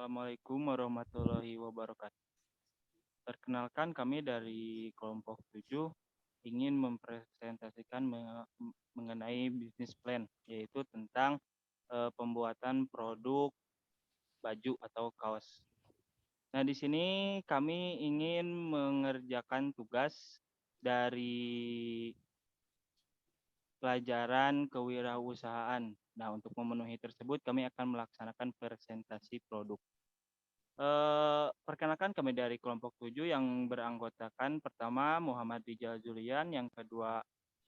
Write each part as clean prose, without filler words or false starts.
Assalamualaikum warahmatullahi wabarakatuh. Perkenalkan kami dari kelompok 7 ingin mempresentasikan mengenai bisnis plan, yaitu tentang pembuatan produk baju atau kaos. Nah, di sini kami ingin mengerjakan tugas dari pelajaran kewirausahaan. Nah, untuk memenuhi tersebut kami akan melaksanakan presentasi produk. Perkenalkan kami dari kelompok 7 yang beranggotakan pertama Muhammad Rijal Julian, yang kedua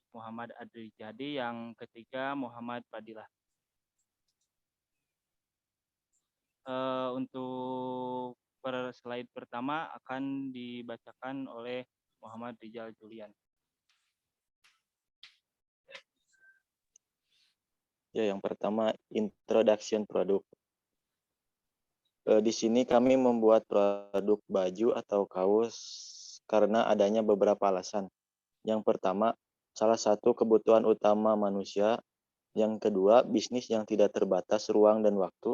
Muhammad Adri Jadi, yang ketiga Muhammad Fadilah. Untuk slide pertama akan dibacakan oleh Muhammad Rijal Julian. Ya, yang pertama introduction produk. Di sini kami membuat produk baju atau kaos karena adanya beberapa alasan. Yang pertama, salah satu kebutuhan utama manusia. Yang kedua, bisnis yang tidak terbatas ruang dan waktu.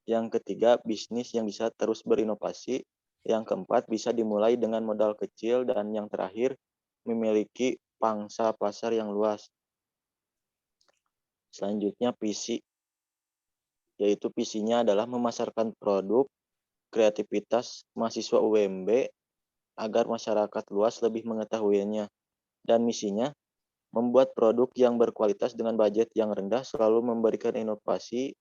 Yang ketiga, bisnis yang bisa terus berinovasi. Yang keempat, bisa dimulai dengan modal kecil. Dan yang terakhir, memiliki pangsa pasar yang luas. Selanjutnya, visi, yaitu visinya adalah memasarkan produk kreativitas mahasiswa UMB agar masyarakat luas lebih mengetahuinya. Dan misinya, membuat produk yang berkualitas dengan budget yang rendah, selalu memberikan inovasi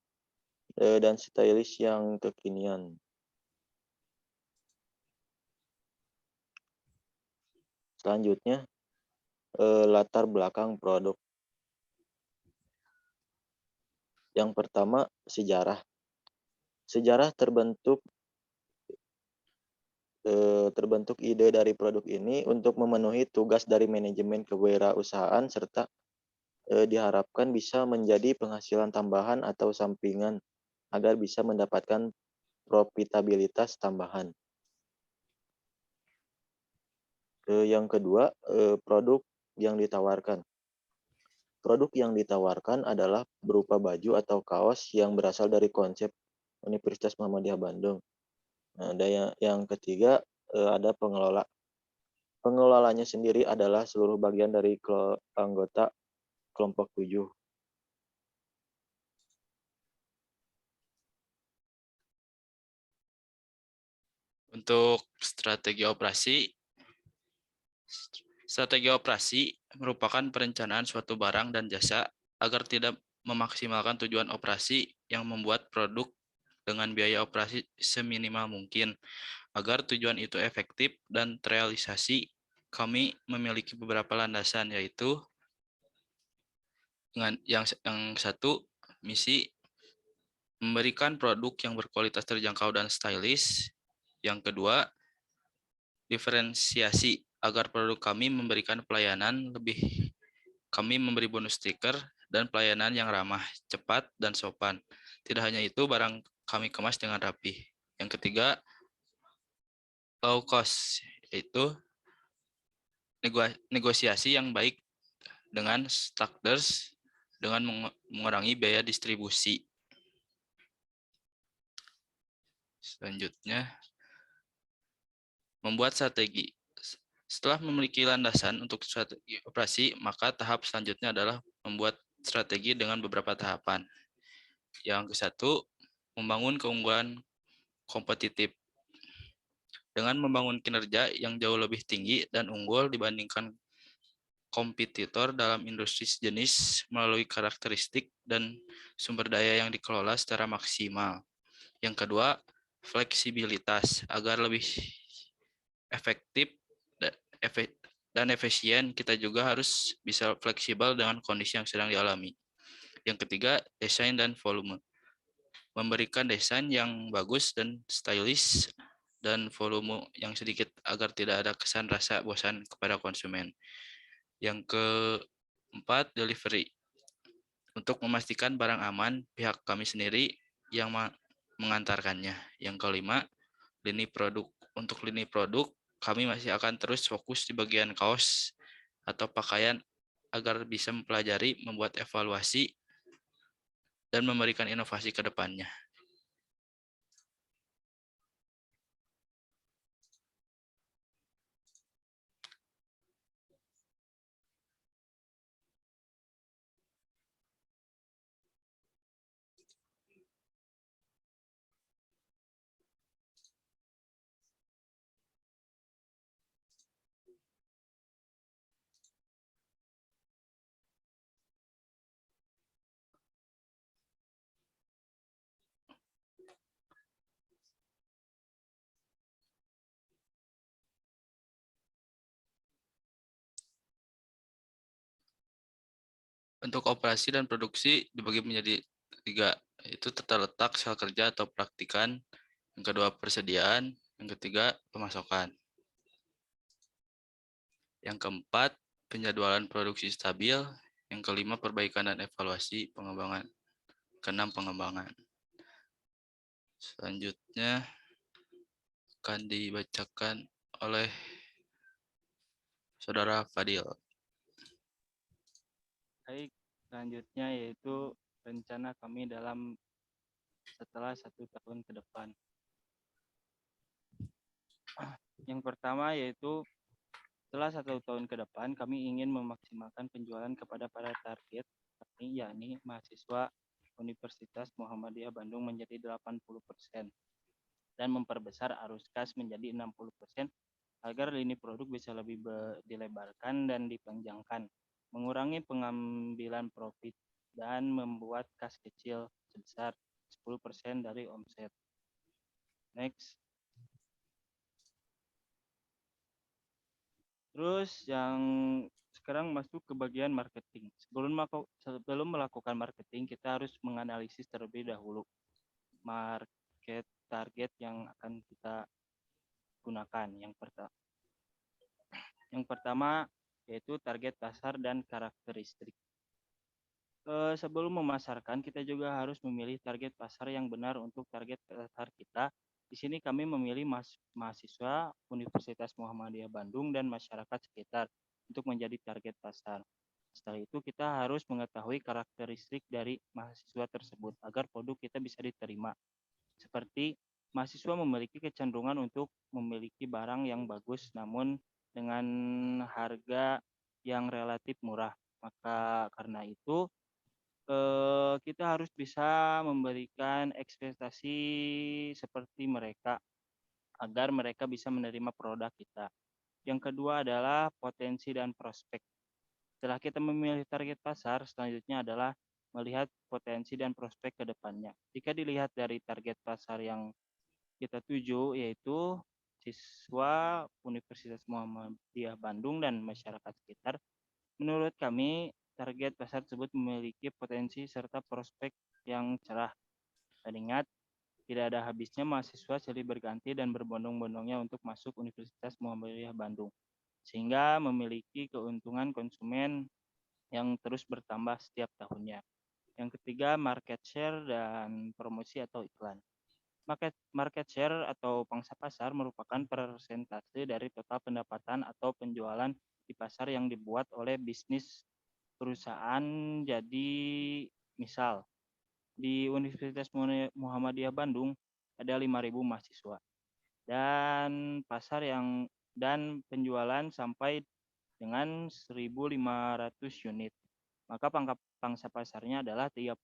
dan stylish yang kekinian. Selanjutnya, latar belakang produk. Yang pertama, sejarah. Sejarah terbentuk ide dari produk ini untuk memenuhi tugas dari manajemen kewirausahaan serta diharapkan bisa menjadi penghasilan tambahan atau sampingan agar bisa mendapatkan profitabilitas tambahan. Yang kedua, produk yang ditawarkan. Produk yang ditawarkan adalah berupa baju atau kaos yang berasal dari konsep Universitas Muhammadiyah Bandung. Nah, ada yang ketiga, ada pengelola. Pengelolanya sendiri adalah seluruh bagian dari anggota kelompok 7. Untuk strategi operasi merupakan perencanaan suatu barang dan jasa agar tidak memaksimalkan tujuan operasi yang membuat produk dengan biaya operasi seminimal mungkin. Agar tujuan itu efektif dan terrealisasi, kami memiliki beberapa landasan, yaitu yang satu, misi memberikan produk yang berkualitas terjangkau dan stylish. Yang kedua, diferensiasi agar produk kami memberikan pelayanan lebih. Kami memberi bonus stiker dan pelayanan yang ramah, cepat, dan sopan. Tidak hanya itu, barang kami kemas dengan rapi. Yang ketiga, low cost, yaitu negosiasi yang baik dengan stakeholders dengan mengurangi biaya distribusi. Selanjutnya, membuat strategi. Setelah memiliki landasan untuk strategi operasi, maka tahap selanjutnya adalah membuat strategi dengan beberapa tahapan. Yang ke-1, membangun keunggulan kompetitif. Dengan membangun kinerja yang jauh lebih tinggi dan unggul dibandingkan kompetitor dalam industri sejenis melalui karakteristik dan sumber daya yang dikelola secara maksimal. Yang kedua, fleksibilitas. Agar lebih efektif dan efisien, kita juga harus bisa fleksibel dengan kondisi yang sedang dialami. Yang ketiga, desain dan volume. Memberikan desain yang bagus dan stylish dan volume yang sedikit agar tidak ada kesan rasa bosan kepada konsumen. Yang keempat, delivery. Untuk memastikan barang aman, pihak kami sendiri yang mengantarkannya. Yang kelima, lini produk. Untuk lini produk, kami masih akan terus fokus di bagian kaos atau pakaian agar bisa mempelajari, membuat evaluasi, dan memberikan inovasi ke depannya. Untuk operasi dan produksi dibagi menjadi 3, yaitu tata letak, sel kerja atau praktikan, yang kedua persediaan, yang ketiga pemasokan. Yang keempat, penjadwalan produksi stabil, yang kelima perbaikan dan evaluasi pengembangan, keenam pengembangan. Selanjutnya akan dibacakan oleh Saudara Fadil. Baik, selanjutnya yaitu rencana kami setelah 1 tahun ke depan. Yang pertama yaitu setelah 1 tahun ke depan kami ingin memaksimalkan penjualan kepada para target kami, yakni mahasiswa Universitas Muhammadiyah Bandung menjadi 80% dan memperbesar arus kas menjadi 60% agar lini produk bisa lebih dilebarkan dan dipanjangkan, mengurangi pengambilan profit dan membuat kas kecil sebesar 10% dari omset. Next. Terus yang sekarang masuk ke bagian marketing. Sebelum melakukan marketing, kita harus menganalisis terlebih dahulu market target yang akan kita gunakan. Yang pertama yaitu target pasar dan karakteristik. Sebelum memasarkan, kita juga harus memilih target pasar yang benar untuk target pasar kita. Di sini kami memilih mahasiswa Universitas Muhammadiyah Bandung dan masyarakat sekitar untuk menjadi target pasar. Setelah itu kita harus mengetahui karakteristik dari mahasiswa tersebut agar produk kita bisa diterima. Seperti mahasiswa memiliki kecenderungan untuk memiliki barang yang bagus namun dengan harga yang relatif murah. Maka karena itu kita harus bisa memberikan ekspektasi seperti mereka agar mereka bisa menerima produk kita. Yang kedua adalah potensi dan prospek. Setelah kita memilih target pasar, selanjutnya adalah melihat potensi dan prospek ke depannya. Jika dilihat dari target pasar yang kita tuju, yaitu siswa Universitas Muhammadiyah Bandung dan masyarakat sekitar, menurut kami target pasar tersebut memiliki potensi serta prospek yang cerah. Dan ingat, tidak ada habisnya mahasiswa silih berganti dan berbondong-bondongnya untuk masuk Universitas Muhammadiyah Bandung, sehingga memiliki keuntungan konsumen yang terus bertambah setiap tahunnya. Yang ketiga, market share dan promosi atau iklan. Market share atau pangsa pasar merupakan persentase dari total pendapatan atau penjualan di pasar yang dibuat oleh bisnis perusahaan. Jadi misal di Universitas Muhammadiyah Bandung ada 5.000 mahasiswa dan penjualan sampai dengan 1.500 unit. Maka pangsa pasarnya adalah 30%.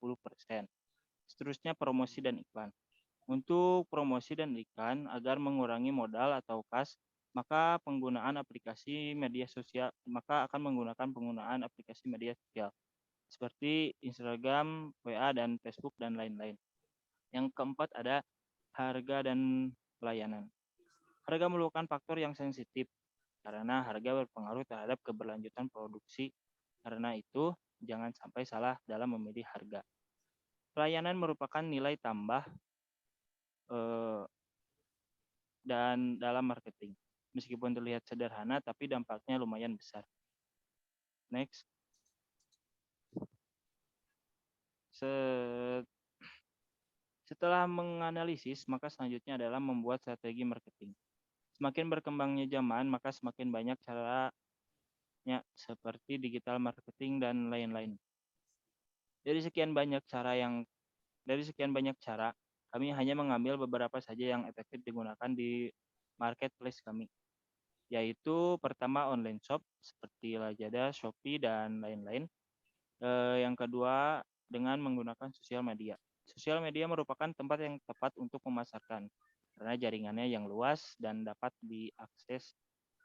Seterusnya promosi dan iklan. Untuk promosi dan iklan agar mengurangi modal atau kas, maka akan menggunakan aplikasi media sosial seperti Instagram, WA, dan Facebook, dan lain-lain. Yang keempat ada harga dan pelayanan. Harga merupakan faktor yang sensitif karena harga berpengaruh terhadap keberlanjutan produksi. Karena itu, jangan sampai salah dalam memilih harga. Pelayanan merupakan nilai tambah dan dalam marketing. Meskipun terlihat sederhana, tapi dampaknya lumayan besar. Next. Setelah menganalisis, maka selanjutnya adalah membuat strategi marketing. Semakin berkembangnya zaman, maka semakin banyak caranya seperti digital marketing dan lain-lain. Dari sekian banyak cara, kami hanya mengambil beberapa saja yang efektif digunakan di marketplace kami, yaitu pertama online shop seperti Lazada, Shopee, dan lain-lain. Yang kedua dengan menggunakan sosial media. Sosial media merupakan tempat yang tepat untuk memasarkan karena jaringannya yang luas dan dapat diakses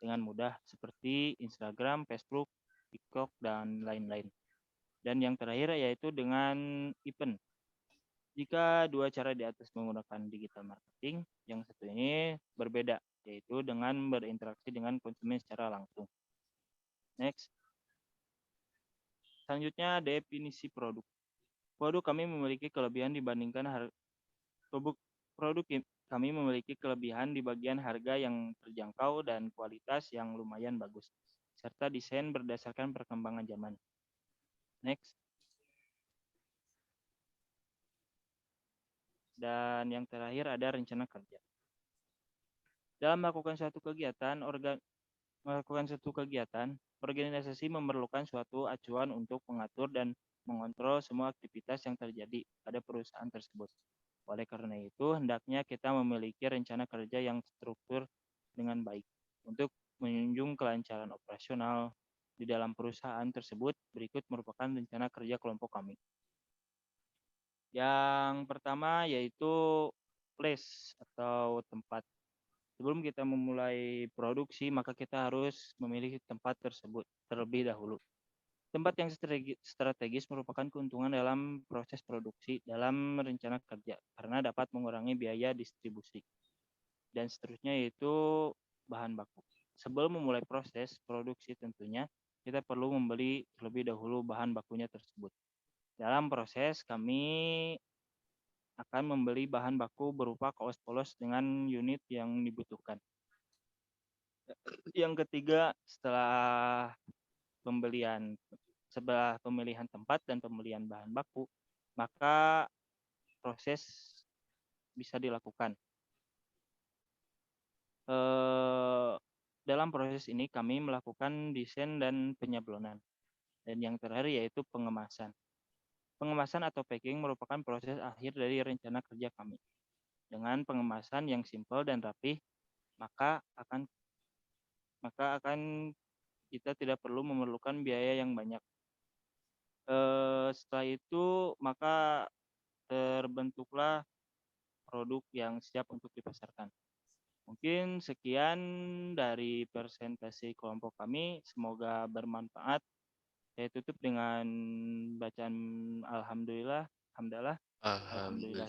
dengan mudah seperti Instagram, Facebook, TikTok, dan lain-lain. Dan yang terakhir yaitu dengan event. Jika dua cara di atas menggunakan digital marketing, yang satu ini berbeda, yaitu dengan berinteraksi dengan konsumen secara langsung. Next. Selanjutnya definisi produk. Produk kami memiliki kelebihan dibandingkan kami memiliki kelebihan di bagian harga yang terjangkau dan kualitas yang lumayan bagus, serta desain berdasarkan perkembangan zaman. Next. Dan yang terakhir ada rencana kerja. Dalam melakukan suatu kegiatan, organisasi memerlukan suatu acuan untuk mengatur dan mengontrol semua aktivitas yang terjadi pada perusahaan tersebut. Oleh karena itu, hendaknya kita memiliki rencana kerja yang struktur dengan baik. Untuk menunjang kelancaran operasional di dalam perusahaan tersebut, berikut merupakan rencana kerja kelompok kami. Yang pertama yaitu place atau tempat. Sebelum kita memulai produksi, maka kita harus memilih tempat tersebut terlebih dahulu. Tempat yang strategis merupakan keuntungan dalam proses produksi dalam rencana kerja karena dapat mengurangi biaya distribusi. Dan seterusnya yaitu bahan baku. Sebelum memulai proses produksi tentunya kita perlu membeli terlebih dahulu bahan bakunya tersebut. Dalam proses kami akan membeli bahan baku berupa kaos polos dengan unit yang dibutuhkan. Yang ketiga, setelah pemilihan tempat dan pembelian bahan baku, maka proses bisa dilakukan. Dalam proses ini kami melakukan desain dan penyablonan. Dan yang terakhir yaitu pengemasan. Pengemasan atau packing merupakan proses akhir dari rencana kerja kami. Dengan pengemasan yang simpel dan rapih, maka akan kita tidak perlu memerlukan biaya yang banyak. Setelah itu maka terbentuklah produk yang siap untuk dipasarkan. Mungkin sekian dari presentasi kelompok kami, semoga bermanfaat. Saya tutup dengan bacaan alhamdulillah, Alhamdulillah.